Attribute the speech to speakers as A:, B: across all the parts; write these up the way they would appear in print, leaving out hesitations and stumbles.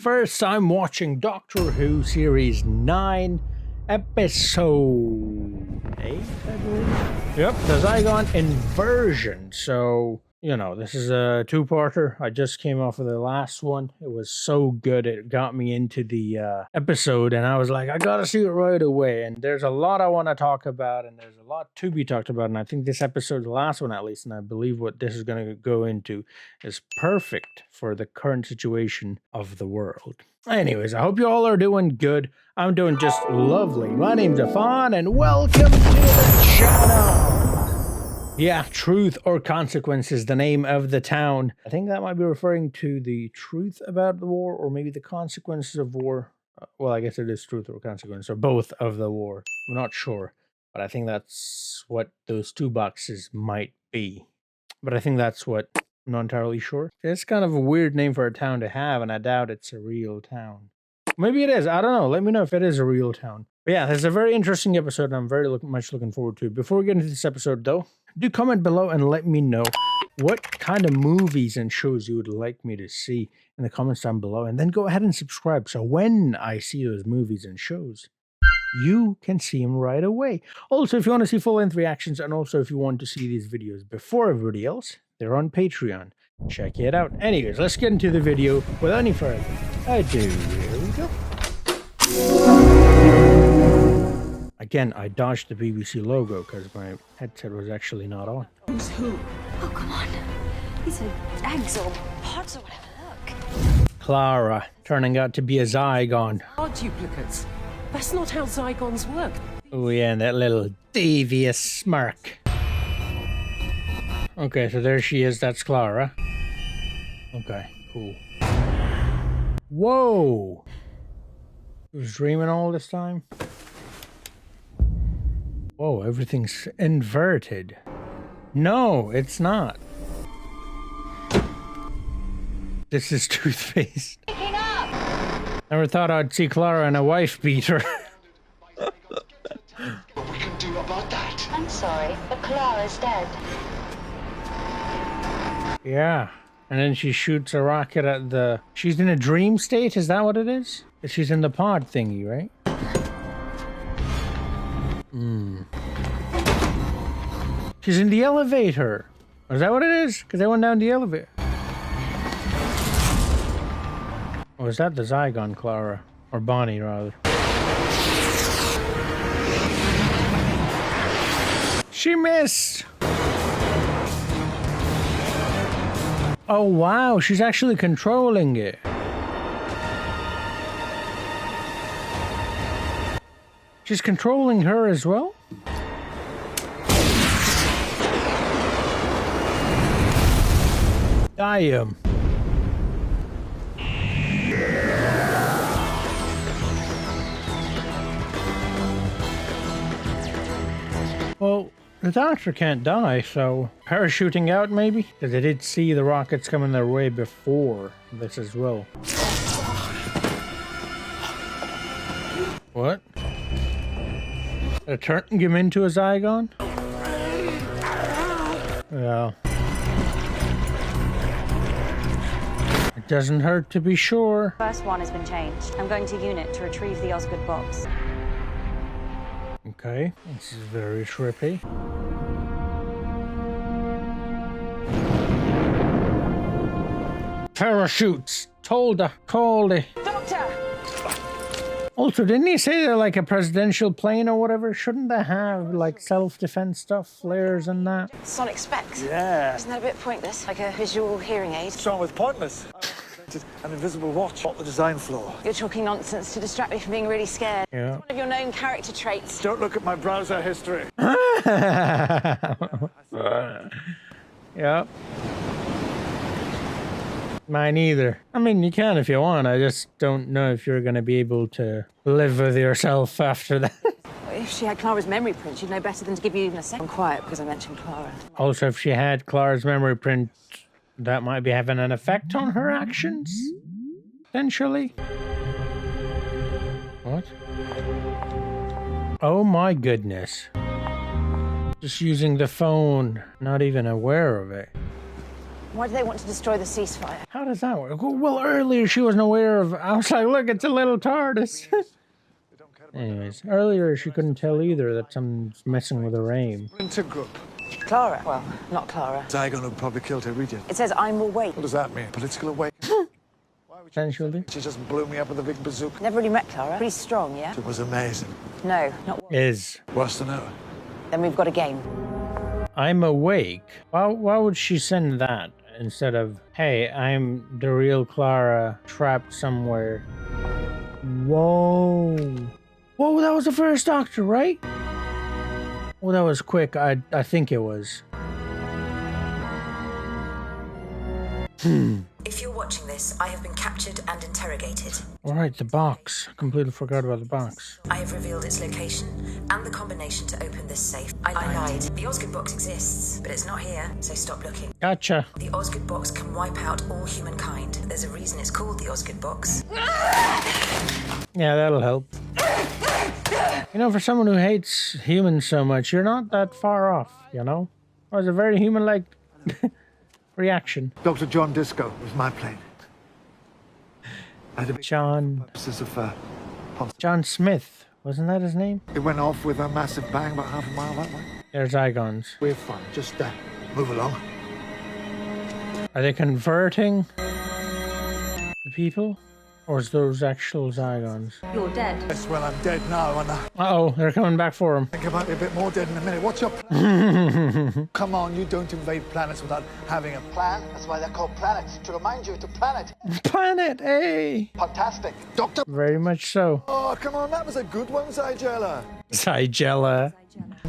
A: First, I'm watching Doctor Who Series 9, Episode 8, I believe. Yep, the Zygon Inversion. So, you know, this is a two-parter. I just came off of the last one. It was so good. It got me into the episode, and I was like, I gotta see it right away. And there's a lot I want to talk about, and there's a lot to be talked about. And I think this episode, the last one at least, and I believe what this is going to go into, is perfect for the current situation of the world. Anyways, I hope you all are doing good. I'm doing just lovely. My name's Affan, and welcome to the channel. Yeah, Truth or Consequence is the name of the town. I think that might be referring to the truth about the war, or maybe the consequences of war. Well, I guess it is truth or consequence, or both of the war. I'm not sure, but I think that's what those two boxes might be. But I think that's what, I'm not entirely sure. It's kind of a weird name for a town to have, and I doubt it's a real town. Maybe it is. I don't know. Let me know if it is a real town. But yeah, it's a very interesting episode, and I'm very much looking forward to it. Before we get into this episode, though, do comment below and let me know what kind of movies and shows you would like me to see in the comments down below. And then go ahead and subscribe, so when I see those movies and shows, you can see them right away. Also, if you want to see full-length reactions, and also if you want to see these videos before everybody else, they're on Patreon. Check it out. Anyways, let's get into the video without any further ado. Here we go. Again, I dodged the BBC logo because my headset was actually not on.
B: Who's who? Oh, come on. These are eggs or pods or whatever. Look.
A: Clara, turning out to be a Zygon.
C: Are duplicates. That's not how Zygons work.
A: Oh yeah, and that little devious smirk. Okay, so there she is. That's Clara. Okay, cool. Whoa! I was dreaming all this time? Whoa, everything's inverted. No, it's not. This is toothpaste.
B: Picking up!
A: Never thought I'd see Clara in a wife beater.
D: What we can do about that?
B: I'm sorry, but Clara's dead.
A: Yeah. And then she shoots a rocket at the... She's in a dream state? Is that what it is? She's in the pod thingy, right? She's in the elevator. Is that what it is? Because I went down the elevator. Or is that the Zygon Clara? Or Bonnie, rather. She missed! Oh wow, she's actually controlling it. She's controlling her as well? I am. Well, the doctor can't die, so parachuting out maybe? Because they did see the rockets coming their way before this as well. What? They're turning him into a Zygon? Yeah. It doesn't hurt to be sure.
E: First one has been changed. I'm going to unit to retrieve the Osgood box.
A: Okay, this is very trippy. Parachutes! Capaldi.
C: Doctor!
A: Also, didn't he say they're like a presidential plane or whatever? Shouldn't they have like self-defense stuff, flares and that?
F: Sonic specs.
G: Yeah.
F: Isn't that a bit pointless? Like a visual hearing aid?
G: Strong with pointless. An invisible watch on the design floor.
F: You're talking nonsense to distract me from being really scared.
A: Yeah.
F: It's one of your known character traits.
G: Don't look at my browser history.
A: Yep. Mine either. I mean, you can if you want. I just don't know if you're going to be able to live with yourself after that.
F: If she had Clara's memory print, she'd know better than to give you even a second. I'm quiet because I mentioned Clara.
A: Also, if she had Clara's memory print, that might be having an effect on her actions, potentially. What? Oh my goodness. Just using the phone, not even aware of it.
F: Why do they want to destroy the ceasefire?
A: How does that work? Well, earlier she wasn't aware of... I was like, look, it's a little TARDIS. Anyways, earlier she couldn't tell either that someone's messing with her aim.
G: Intergroup.
F: Clara? Well, not Clara.
G: Zygon had probably killed her region.
F: It says I'm awake.
G: What does that mean? Political awakening?
A: Potentially.
G: She just blew me up with a big bazooka.
F: Never really met Clara. Pretty strong, yeah?
G: It was amazing.
F: No, not...
A: Is.
G: Worse than ever.
F: Then we've got a game.
A: I'm awake. Why would she send that instead of, hey, I'm the real Clara trapped somewhere? Whoa. Whoa, that was the first Doctor, right? Oh, that was quick. I think it was.
H: If you're watching this, I have been captured and interrogated.
A: Alright, the box. I completely forgot about the box.
H: I have revealed its location and the combination to open this safe. I lied. The Osgood box exists, but it's not here, so stop looking.
A: Gotcha.
H: The Osgood box can wipe out all humankind. There's a reason it's called the Osgood box.
A: Yeah, that'll help. You know, for someone who hates humans so much, you're not that far off, you know? It was a very human-like reaction.
G: Dr. John Disco was my plane.
A: John Smith. Wasn't that his name?
G: It went off with a massive bang about half a mile that way.
A: They're Zygons.
G: We're fine. Just move along.
A: Are they converting the people? Or is those actual Zygons?
B: You're dead.
G: Yes, well, I'm dead now, and I
A: Uh-oh, they're coming back for him.
G: think I might be a bit more dead in a minute. What's your plan? Come on, you don't invade planets without having a plan. That's why they're called planets. To remind you, to planet.
A: Planet, hey!
G: Fantastic. Doctor.
A: Very much so.
G: Oh, come on, that was a good one, Zygella.
A: Zygella.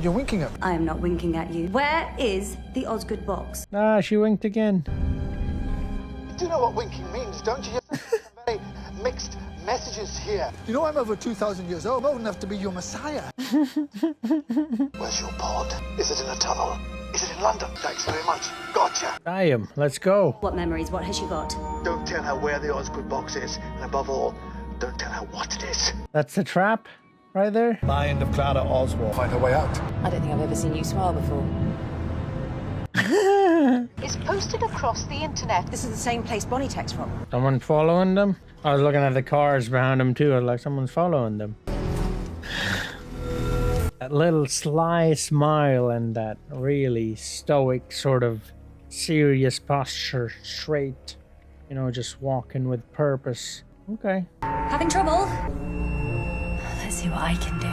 G: You're winking at me.
B: I am not winking at you. Where is the Osgood box?
A: Ah, she winked again.
G: You know what winking means, don't you? Some very mixed messages here. You know I'm over 2,000 years old. I'm old enough to be your messiah. Where's your pod? Is it in a tunnel? Is it in London? Thanks very much. Gotcha.
A: I am. Let's go.
B: What memories? What has she got?
G: Don't tell her where the Osgood box is. And above all, don't tell her what it is.
A: That's the trap right there.
G: Mind of Clara Oswald. Find her way out.
F: I don't think I've ever seen you smile before.
B: It's posted across the internet.
F: This is the same place Bonnie texts from.
A: Someone following them? I was looking at the cars behind them too. I was like, someone's following them. That little sly smile and that really stoic sort of serious posture, straight, you know, just walking with purpose. Okay.
B: Having trouble? Let's see what I can do.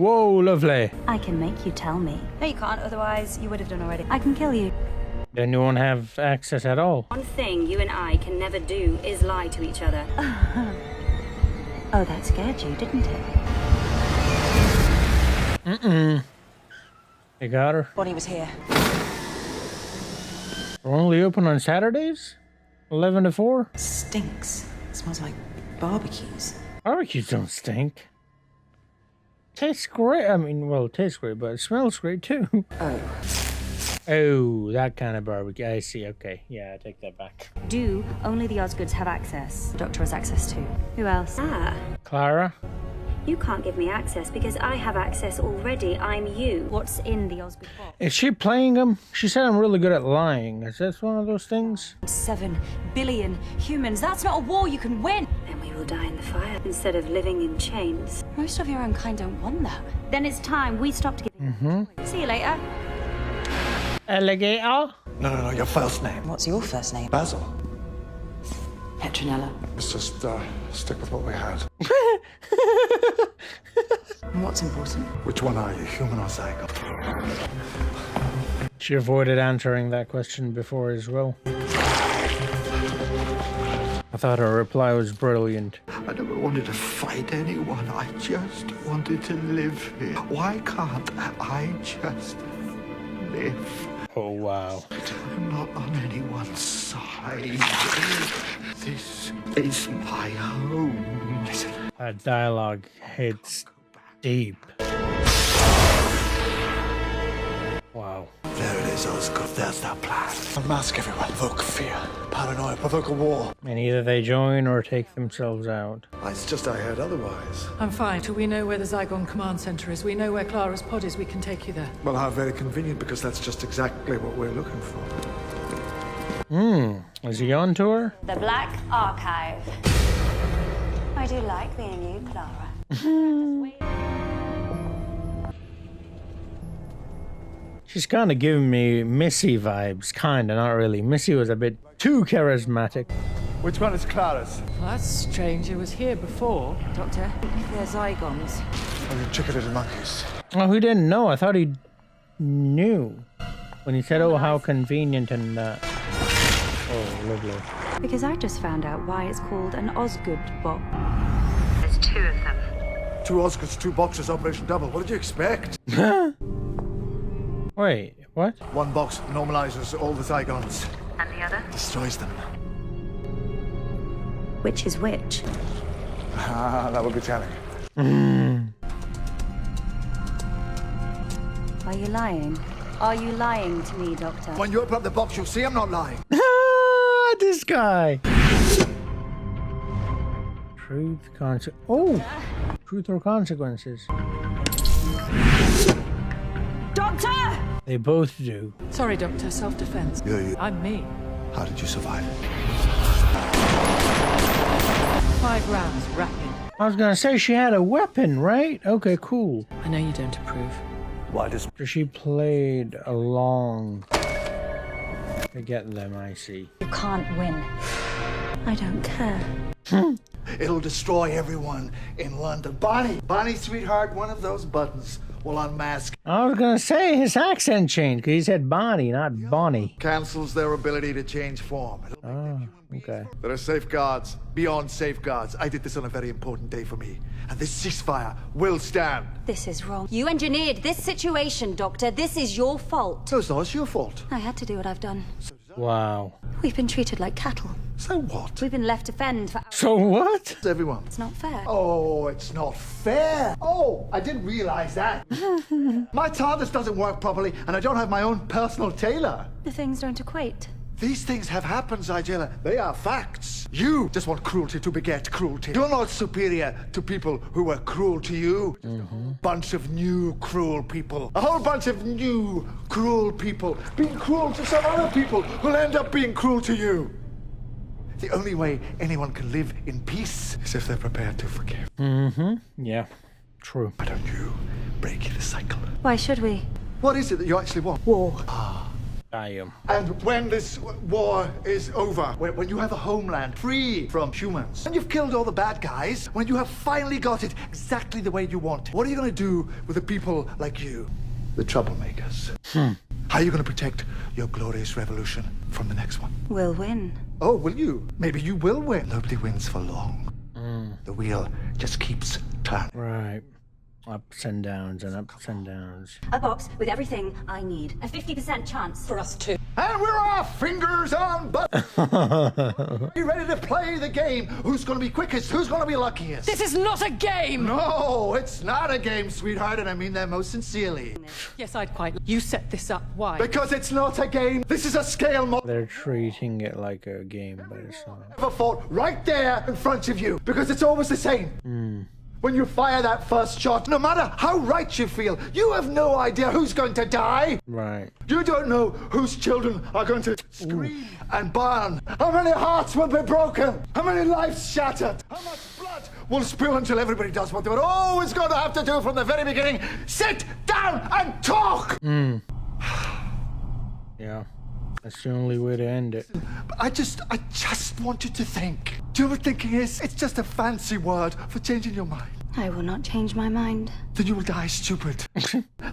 A: Whoa, lovely.
B: I can make you tell me. No, you can't, otherwise you would have done already. I can kill you.
A: Then you won't have access at all.
E: One thing you and I can never do is lie to each other.
B: Oh, that scared you, didn't it?
A: You got her?
F: Bonnie was here.
A: We're only open on Saturdays? 11 to 4?
F: Stinks. Smells like barbecues.
A: Barbecues don't stink. Tastes great. I mean, well, it tastes great, but it smells great too.
F: Oh.
A: Oh, that kind of barbecue. I see. Okay. Yeah, I take that back.
E: Do only the Osgoods have access?
B: The doctor has access too.
E: Who else? Ah,
A: Clara?
E: you can't give me access because I have access already. I'm you. What's in the Osgood box?
A: Is she playing him? She said I'm really good at lying. Is this one of those things?
B: 7 billion humans. That's not a war you can win.
E: Then we will die in the fire instead of living in chains.
B: Most of your own kind don't want that.
E: Then it's time we stopped giving.
B: See you later.
A: Alligator?
G: No, your first name.
F: What's your first name?
G: Basil.
F: Petronella.
G: Let's just stick with what we had.
F: And what's important?
G: Which one are you, human or Zygon?
A: She avoided answering that question before as well. I thought her reply was brilliant.
I: I never wanted to fight anyone. I just wanted to live here. Why can't I just live?
A: Oh, wow.
I: I'm not on anyone's side. This is my home. Listen.
A: That dialogue hits deep. Wow.
I: There it is, Osgood. There's that plan.
G: Unmask everyone. Evoke fear. Paranoia. Provoke a war.
A: And either they join or take themselves out.
G: It's just I heard otherwise.
C: I'm fine. Till we know where the Zygon command center is, we know where Clara's pod is, we can take you there.
G: Well, how very convenient, because that's just exactly what we're looking for.
A: Is he on tour?
B: The Black Archive. I do like being you, Clara.
A: She's kind of giving me Missy vibes, kind of, not really. Missy was a bit too charismatic.
G: Which one is Clara's?
C: Well, that's strange. It was here before.
F: Doctor, they're Zygons.
G: Oh, you tricky little monkeys.
A: Oh, he didn't know. I thought he knew. When he said, oh, how convenient and oh, lovely.
E: Because I just found out why it's called an Osgood box.
H: There's 2 of them.
G: 2 Oscars, 2 boxes, Operation Double. What did you expect?
A: Wait, what?
G: 1 box normalizes all the Zygons.
H: And the other?
G: Destroys them.
E: Which is which?
G: Ah, that would be telling.
E: Are you lying? Are you lying to me, Doctor?
G: When you open up the box, you'll see I'm not lying.
A: Ah, this guy. Truth, truth or consequences.
B: Doctor!
A: They both do.
C: Sorry, Doctor. Self-defense.
G: Yeah, you.
C: I'm me.
G: How did you survive?
C: 5 rounds, rapid.
A: I was gonna say she had a weapon, right? Okay, cool.
C: I know you don't approve.
G: Why does...
A: She played along to get them, I see.
B: You can't win.
E: I don't care.
G: It'll destroy everyone in London. Bonnie, sweetheart, one of those buttons will unmask.
A: I was gonna say his accent changed because he said Bonnie, not Bonnie.
G: Cancels their ability to change form.
A: Oh, okay.
G: There are safeguards beyond safeguards. I did this on a very important day for me. And this ceasefire will stand.
E: This is wrong. You engineered this situation, Doctor. This is your fault.
G: So it's not your fault.
E: I had to do what I've done.
A: Wow.
E: We've been treated like cattle.
G: So what?
E: We've been left to fend for...
A: So what?
G: Everyone.
E: It's not fair.
G: Oh, it's not fair. Oh, I didn't realize that. My TARDIS doesn't work properly, and I don't have my own personal tailor.
E: The things don't equate.
G: These things have happened, Zygilla. They are facts. You just want cruelty to beget cruelty. You're not superior to people who were cruel to you. Bunch of new cruel people. A whole bunch of new cruel people being cruel to some other people who'll end up being cruel to you. The only way anyone can live in peace is if they're prepared to forgive.
A: Yeah, true.
G: Why don't you break the cycle?
E: Why should we?
G: What is it that you actually want?
E: War.
A: I am.
G: And when this war is over, when you have a homeland free from humans, when you've killed all the bad guys, when you have finally got it exactly the way you want it, what are you going to do with the people like you? The troublemakers. How are you going to protect your glorious revolution from the next one?
E: We'll win.
G: Oh, will you? Maybe you will win. Nobody wins for long. The wheel just keeps turning.
A: Right. Ups and downs and ups and downs.
E: A box with everything I need. A 50% chance.
C: For us too.
G: And we're off! Fingers on buttons! Are you ready to play the game? Who's going to be quickest? Who's going to be luckiest?
C: This is not a game!
G: No, it's not a game, sweetheart, and I mean that most sincerely.
C: Yes, I'd quite... You set this up. Why?
G: Because it's not a game. This is a scale model.
A: They're treating it like a game, but it's not.
G: Ever fought right there in front of you, because it's always the same. When you fire that first shot, no matter how right you feel, you have no idea who's going to die.
A: Right.
G: You don't know whose children are going to scream and burn. How many hearts will be broken? How many lives shattered? How much blood will spill until everybody does what they were always going to have to do from the very beginning? Sit down and talk!
A: Yeah. That's the only way to end it.
G: But I just want you to think. Do you know what thinking is? It's just a fancy word for changing your mind.
E: I will not change my mind.
G: Then you will die stupid.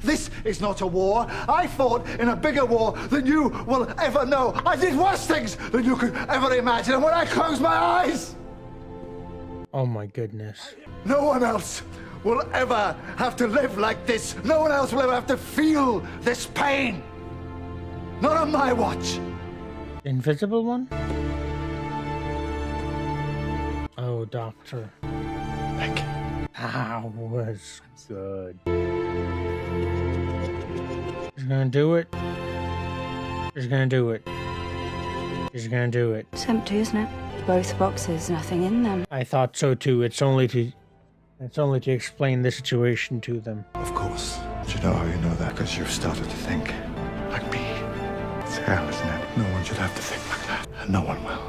G: This is not a war. I fought in a bigger war than you will ever know. I did worse things than you could ever imagine. And when I close my eyes...
A: Oh my goodness.
G: No one else will ever have to live like this. No one else will ever have to feel this pain. Not on my watch.
A: Invisible one? Oh, Doctor.
G: Thank you.
A: That was good. She's gonna do it. She's gonna do it. She's gonna do it.
E: It's empty, isn't it? Both boxes, nothing in them.
A: I thought so too. It's only to explain the situation to them.
I: Of course. Do you know how you know that? Because you've started to think like me. That's hell, isn't it? No one should have to think like that. And no one will.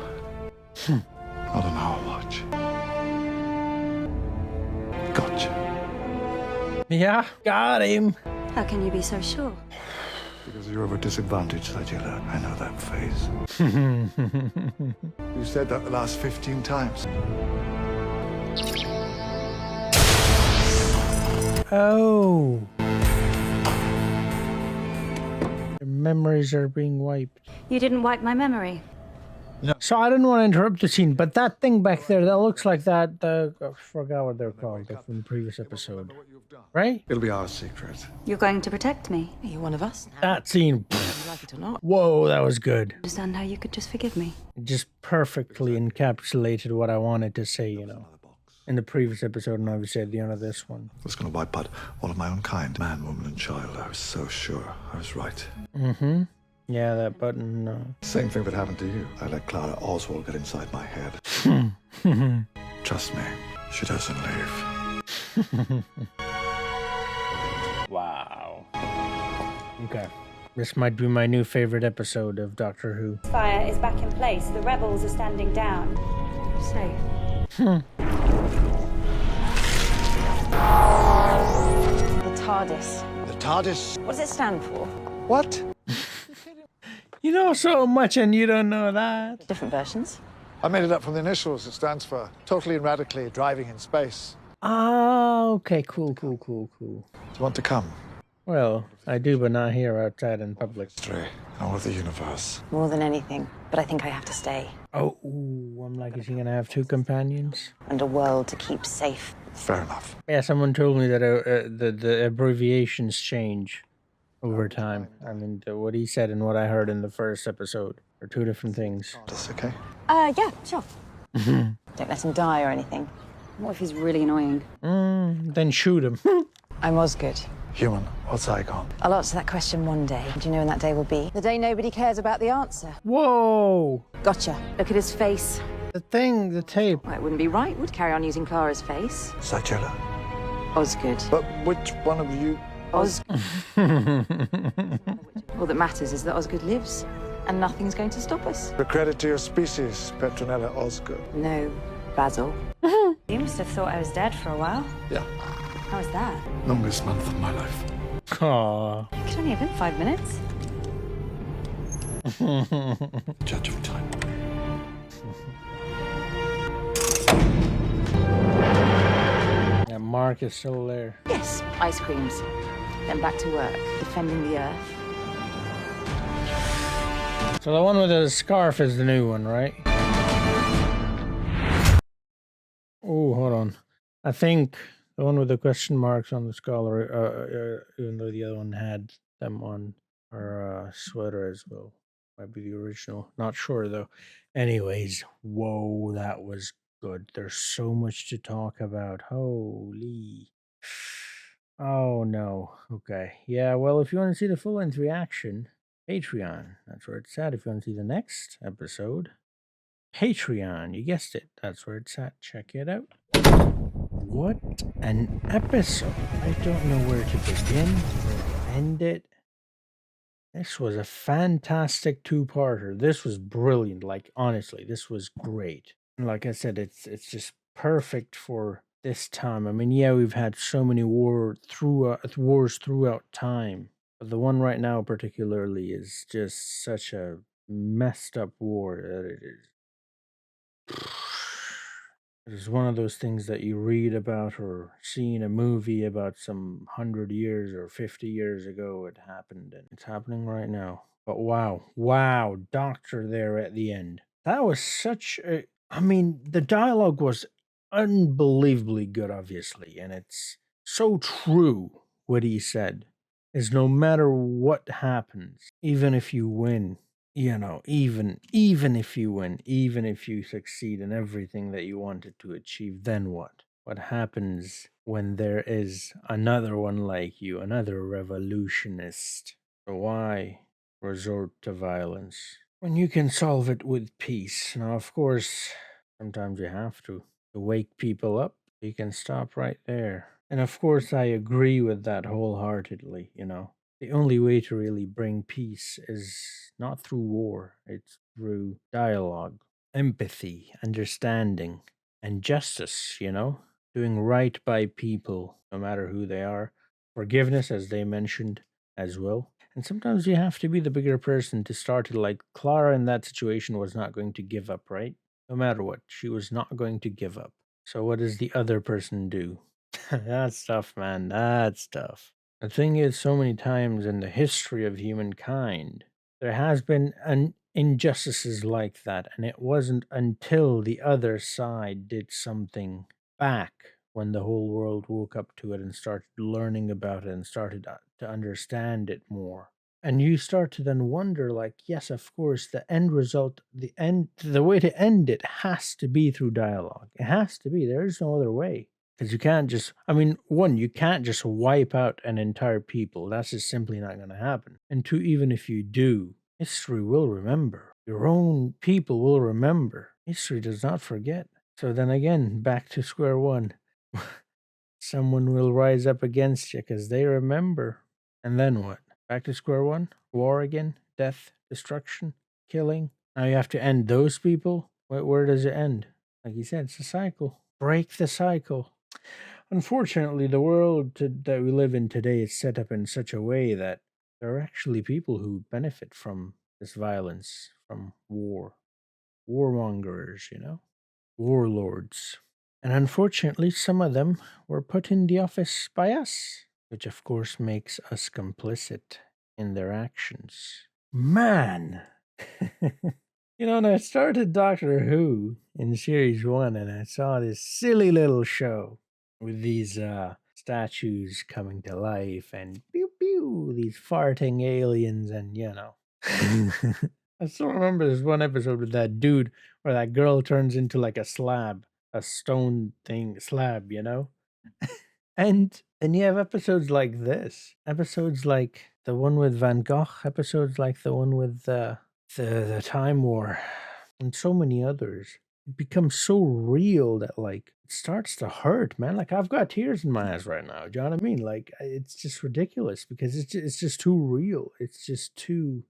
I: Not on our watch. Gotcha.
A: Yeah, got him.
E: How can you be so sure?
I: Because you're of a disadvantage, Sajila. I know that phase. You said that the last 15 times.
A: Oh. The memories are being wiped.
E: You didn't wipe my memory.
A: So I didn't want to interrupt the scene, but that thing back there, that looks like that, I forgot what they're called from the previous episode. Right?
I: It'll be our secret.
E: You're going to protect me.
F: You're one of us now.
A: That scene.
F: Whether you like it or not.
A: Whoa, that was good.
E: Understand how you could just forgive me.
A: It just perfectly encapsulated what I wanted to say, you know, in the previous episode and obviously at the end of this one.
I: I was going to wipe out all of my own kind. Man, woman, and child. I was so sure I was right.
A: Mm-hmm. Yeah, that button.
I: Same thing that happened to you. I let Clara Oswald get inside my head. Trust me, she doesn't leave.
A: Wow. Okay. This might be my new favorite episode of Doctor Who.
E: Fire is back in place. The rebels are standing down. Safe.
F: The TARDIS.
G: The TARDIS.
F: What does it stand for?
G: What?
A: You know so much and you don't know that.
F: Different versions.
G: I made it up from the initials. It stands for Totally and Radically Driving in Space.
A: Ah, okay, cool.
G: Do you want to come?
A: Well, I do, but not here, outside in public.
I: Stray, all of the universe.
F: More than anything. But I think I have to stay.
A: Oh, ooh, I'm like, is he gonna have two companions?
F: And a world to keep safe.
I: Fair enough.
A: Yeah, someone told me that the abbreviations change over time. I mean, what he said and what I heard in the first episode are two different things.
I: That's okay.
F: Yeah, sure. Don't let him die or anything.
E: What if he's really annoying?
A: Then shoot him.
F: I'm Osgood.
I: Human or Zygon?
F: I'll answer that question one day. Do you know when that day will be? The day nobody cares about the answer.
A: Whoa!
F: Gotcha. Look at his face.
A: The thing, the tape.
F: Well, it wouldn't be right. Would carry on using Clara's face.
I: Sajila.
F: Osgood.
G: But which one of you?
F: Osgood. All that matters is that Osgood lives, and nothing's going to stop us.
G: The credit to your species, Petronella Osgood.
F: No, Basil.
E: You must have thought I was dead for a while.
I: Yeah.
E: How was that?
I: Longest month of my life.
A: Aww.
E: It could only have been 5 minutes.
I: Judge of time.
A: Yeah, Mark is still there.
F: Yes, ice creams. Then back to work, defending the Earth.
A: So the one with the scarf is the new one, right? Oh, hold on. I think the one with the question marks on the scholar, even though the other one had them on her sweater as well. Might be the original. Not sure, though. Anyways, whoa, that was good. There's so much to talk about. Holy. Oh, no. Okay. Yeah, well, if you want to see the full-length reaction, Patreon. That's where it's at. If you want to see the next episode, Patreon. You guessed it. That's where it's at. Check it out. What an episode. I don't know where to begin or end it. This was a fantastic two-parter. This was brilliant. Like, honestly, this was great. And like I said, it's just perfect for this time. I mean, yeah, we've had so many wars throughout time. But the one right now particularly is just such a messed up war that it is. It is one of those things that you read about or see in a movie about some 100 years or 50 years ago it happened, and it's happening right now. But wow, Doctor there at the end. That was such a... I mean, the dialogue was unbelievably good, obviously, and it's so true what he said. Is no matter what happens, even if you win, you know, even if you win, even if you succeed in everything that you wanted to achieve, then what? What happens when there is another one like you, another revolutionist? So why resort to violence when you can solve it with peace? Now, of course, sometimes you have to wake people up. You can stop right there. And of course, I agree with that wholeheartedly, you know. the only way to really bring peace is not through war, it's through dialogue, empathy, understanding, and justice, doing right by people, no matter who they are, forgiveness, as they mentioned as well. And sometimes you have to be the bigger person to start it. Like Clara in that situation was not going to give up, right? No matter what, she was not going to give up. So what does the other person do? That's tough, man. That's tough. The thing is, so many times in the history of humankind, there has been injustices like that, and it wasn't until the other side did something back when the whole world woke up to it and started learning about it and started to understand it more. And you start to then wonder, like, yes, of course, the end result, the way to end it has to be through dialogue. It has to be. There is no other way. Because you can't just, one, you can't just wipe out an entire people. That's just simply not going to happen. And two, even if you do, history will remember. Your own people will remember. History does not forget. So then again, back to square one. Someone will rise up against you because they remember. And then what? Back to square one? War again? Death? Destruction? Killing? Now you have to end those people? Where does it end? Like you said, it's a cycle. Break the cycle. Unfortunately, the world that we live in today is set up in such a way that there are actually people who benefit from this violence, from war. Warmongers, warlords. And unfortunately, some of them were put in the office by us, which of course makes us complicit in their actions. Man! And I started Doctor Who in Series 1, and I saw this silly little show with these statues coming to life and pew pew, these farting aliens, and I still remember this one episode with that dude where that girl turns into like a slab, a stone thing slab, And then you have episodes like this, episodes like the one with Van Gogh, episodes like the one with the Time War, and so many others. It becomes so real that like it starts to hurt, man. Like I've got tears in my eyes right now. Do you know what I mean? Like it's just ridiculous because it's just too real. It's just too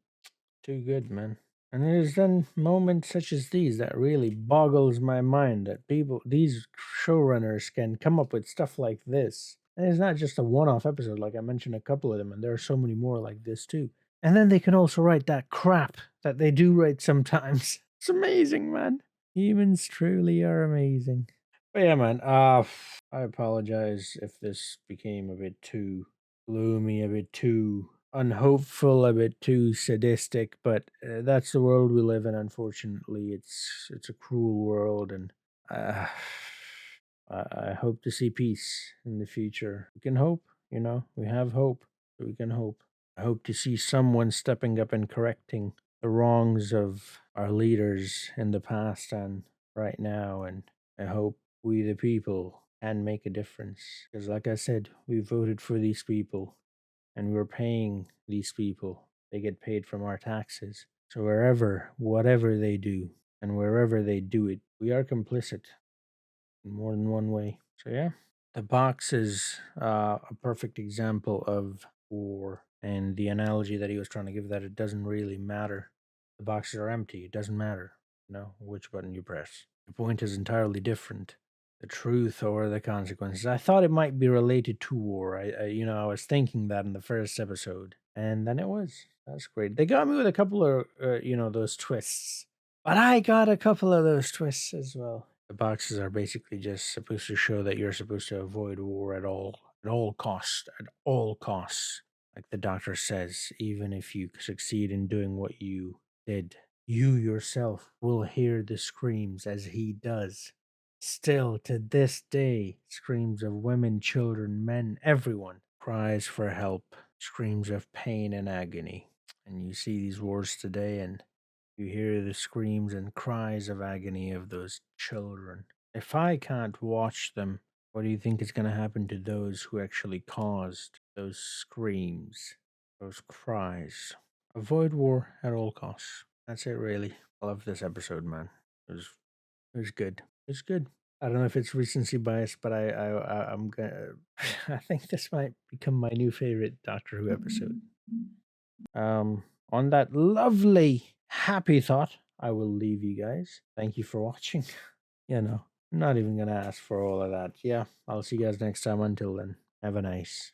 A: good, man. And there's then moments such as these that really boggles my mind that these showrunners can come up with stuff like this. And it's not just a one-off episode, like I mentioned a couple of them, and there are so many more like this too. And then they can also write that crap that they do write sometimes. It's amazing, man. Humans truly are amazing. But yeah, man, I apologize if this became a bit too gloomy, a bit too unhopeful, a bit too sadistic, but that's the world we live in. Unfortunately, it's a cruel world, and I hope to see peace in the future. We can hope, we have hope, so we can hope. I hope to see someone stepping up and correcting the wrongs of our leaders in the past and right now, and I hope we, the people, can make a difference. Because, like I said, we voted for these people. And we're paying these people. They get paid from our taxes. So whatever they do, and wherever they do it, we are complicit in more than one way. So yeah, the box is a perfect example of war. And the analogy that he was trying to give, that it doesn't really matter. The boxes are empty. It doesn't matter, which button you press. The point is entirely different. The truth or the consequences. I thought it might be related to war. I was thinking that in the first episode, and then it was. That's great. They got me with a couple of, those twists, but I got a couple of those twists as well. The boxes are basically just supposed to show that you're supposed to avoid war at all costs, like the doctor says. Even if you succeed in doing what you did, you yourself will hear the screams as he does. Still, to this day, screams of women, children, men, everyone cries for help, screams of pain and agony. And you see these wars today, and you hear the screams and cries of agony of those children. If I can't watch them, what do you think is going to happen to those who actually caused those screams, those cries? Avoid war at all costs. That's it, really. I love this episode, man. It was good. It's good. I don't know if it's recency bias, but I'm gonna. I think this might become my new favorite Doctor Who episode. On that lovely, happy thought, I will leave you guys. Thank you for watching. You know, not even going to ask for all of that. Yeah, I'll see you guys next time. Until then, have a nice